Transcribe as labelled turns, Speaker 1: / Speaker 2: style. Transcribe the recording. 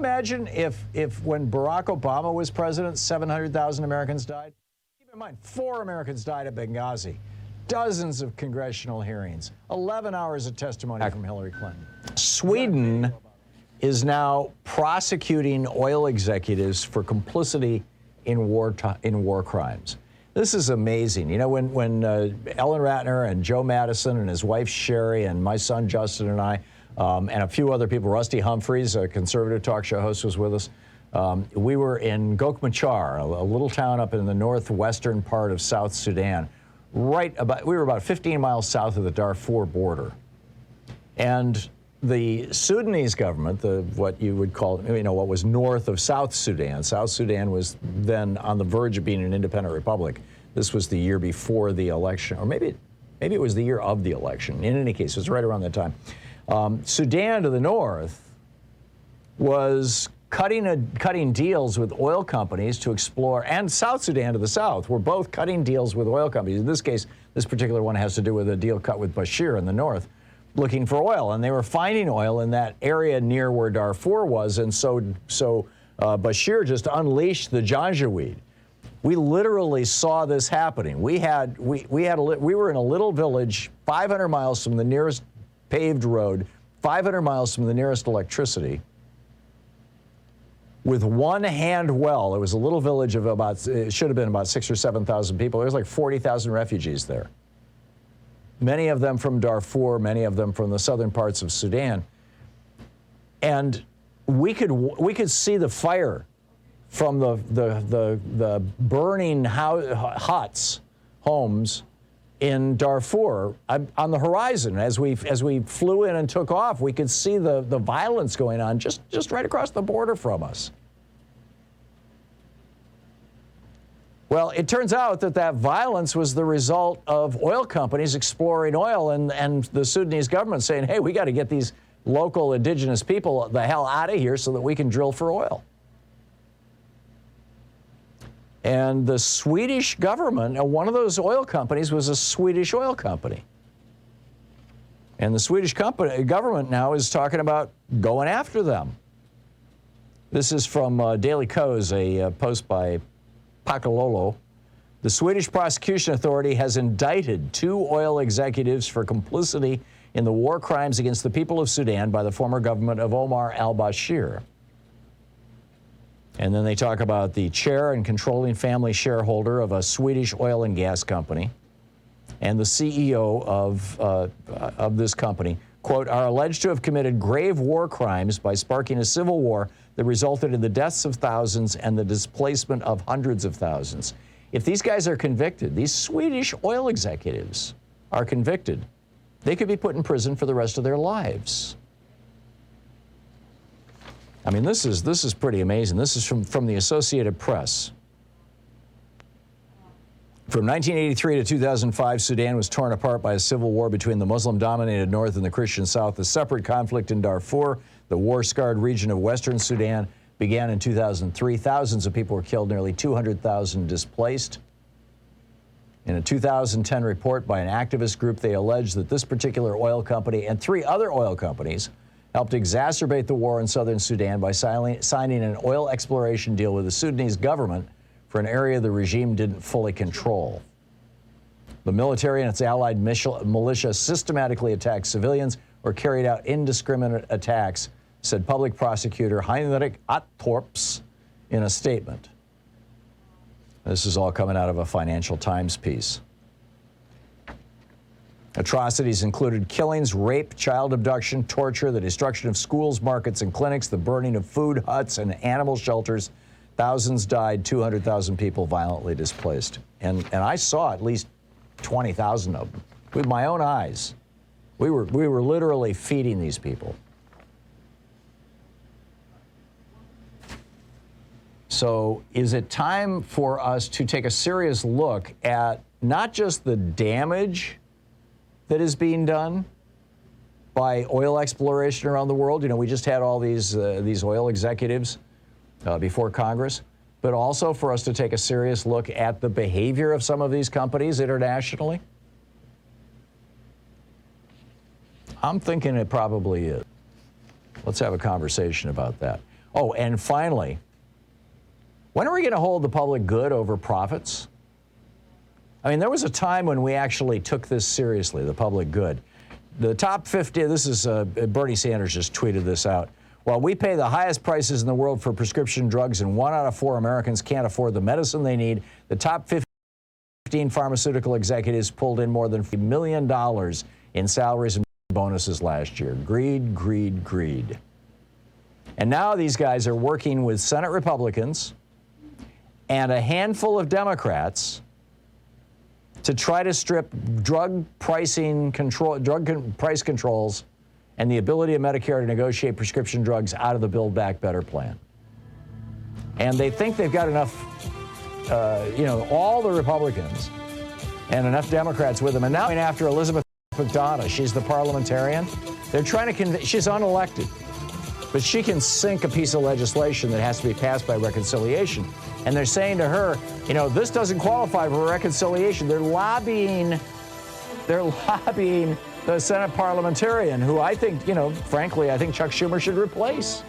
Speaker 1: imagine if when Barack Obama was president, 700,000 Americans died? Keep in mind, 4 Americans died at Benghazi. Dozens of congressional hearings, 11 hours of testimony from Hillary Clinton. Sweden is now prosecuting oil executives for complicity in war crimes. This is amazing. You know, when Ellen Ratner and Joe Madison and his wife Sherry and my son Justin and I and a few other people, Rusty Humphreys, a conservative talk show host, was with us. We were in Gokmachar, a little town up in the northwestern part of South Sudan. We were about 15 miles south of the Darfur border. And the Sudanese government, what you would call, what was north of South Sudan. South Sudan was then on the verge of being an independent republic. This was the year before the election, or maybe it was the year of the election. In any case, it was right around that time. Sudan to the north was cutting deals with oil companies to explore, and South Sudan to the south were both cutting deals with oil companies. In this case, this particular one has to do with a deal cut with Bashir in the north, looking for oil, and they were finding oil in that area near where Darfur was, and so Bashir just unleashed the Janjaweed. We literally saw this happening. We were in a little village 500 miles from the nearest paved road, 500 miles from the nearest electricity, with one hand well. It was a little village of it should have been about 6,000 or 7,000 people. There was like 40,000 refugees there. Many of them from Darfur, many of them from the southern parts of Sudan. And we could see the fire from the burning huts, homes in Darfur on the horizon. As we flew in and took off, we could see the violence going on just right across the border from us. Well, it turns out that violence was the result of oil companies exploring oil and the Sudanese government saying, hey, we got to get these local indigenous people the hell out of here so that we can drill for oil. And the Swedish government, one of those oil companies was a Swedish oil company. And the Swedish government now is talking about going after them. This is from Daily Kos, a post by Pakalolo. The Swedish prosecution authority has indicted 2 oil executives for complicity in the war crimes against the people of Sudan by the former government of Omar al-Bashir. And then they talk about the chair and controlling family shareholder of a Swedish oil and gas company and the CEO of this company, quote, are alleged to have committed grave war crimes by sparking a civil war that resulted in the deaths of thousands and the displacement of hundreds of thousands. If these guys are convicted, these Swedish oil executives are convicted, they could be put in prison for the rest of their lives. I mean, this is pretty amazing. This is from the Associated Press. From 1983 to 2005, Sudan was torn apart by a civil war between the Muslim-dominated North and the Christian South. The separate conflict in Darfur, the war-scarred region of Western Sudan, began in 2003. Thousands of people were killed, nearly 200,000 displaced. In a 2010 report by an activist group, they alleged that this particular oil company and 3 other oil companies helped exacerbate the war in southern Sudan by signing an oil exploration deal with the Sudanese government for an area the regime didn't fully control. The military and its allied militia systematically attacked civilians or carried out indiscriminate attacks, said public prosecutor Heinrich Attorps in a statement. This is all coming out of a Financial Times piece. Atrocities included killings, rape, child abduction, torture, the destruction of schools, markets, and clinics, the burning of food huts and animal shelters. Thousands died, 200,000 people violently displaced. And I saw at least 20,000 of them with my own eyes. We were literally feeding these people. So is it time for us to take a serious look at not just the damage that is being done by oil exploration around the world? You know, we just had all these oil executives before Congress, but also for us to take a serious look at the behavior of some of these companies internationally? I'm thinking it probably is. Let's have a conversation about that. Oh, and finally, when are we going to hold the public good over profits? I mean, there was a time when we actually took this seriously, the public good. The top 50, this is Bernie Sanders just tweeted this out. While we pay the highest prices in the world for prescription drugs and 1 out of 4 Americans can't afford the medicine they need, the top 15 pharmaceutical executives pulled in more than $50 million in salaries and bonuses last year. Greed, greed, greed. And now these guys are working with Senate Republicans and a handful of Democrats to try to strip drug price controls and the ability of Medicare to negotiate prescription drugs out of the Build Back Better plan. And they think they've got enough, all the Republicans and enough Democrats with them. And now after Elizabeth McDonough, she's the parliamentarian. They're trying to convince, she's unelected, but she can sink a piece of legislation that has to be passed by reconciliation. And they're saying to her, this doesn't qualify for reconciliation. They're lobbying the Senate parliamentarian who I think, frankly, I think Chuck Schumer should replace.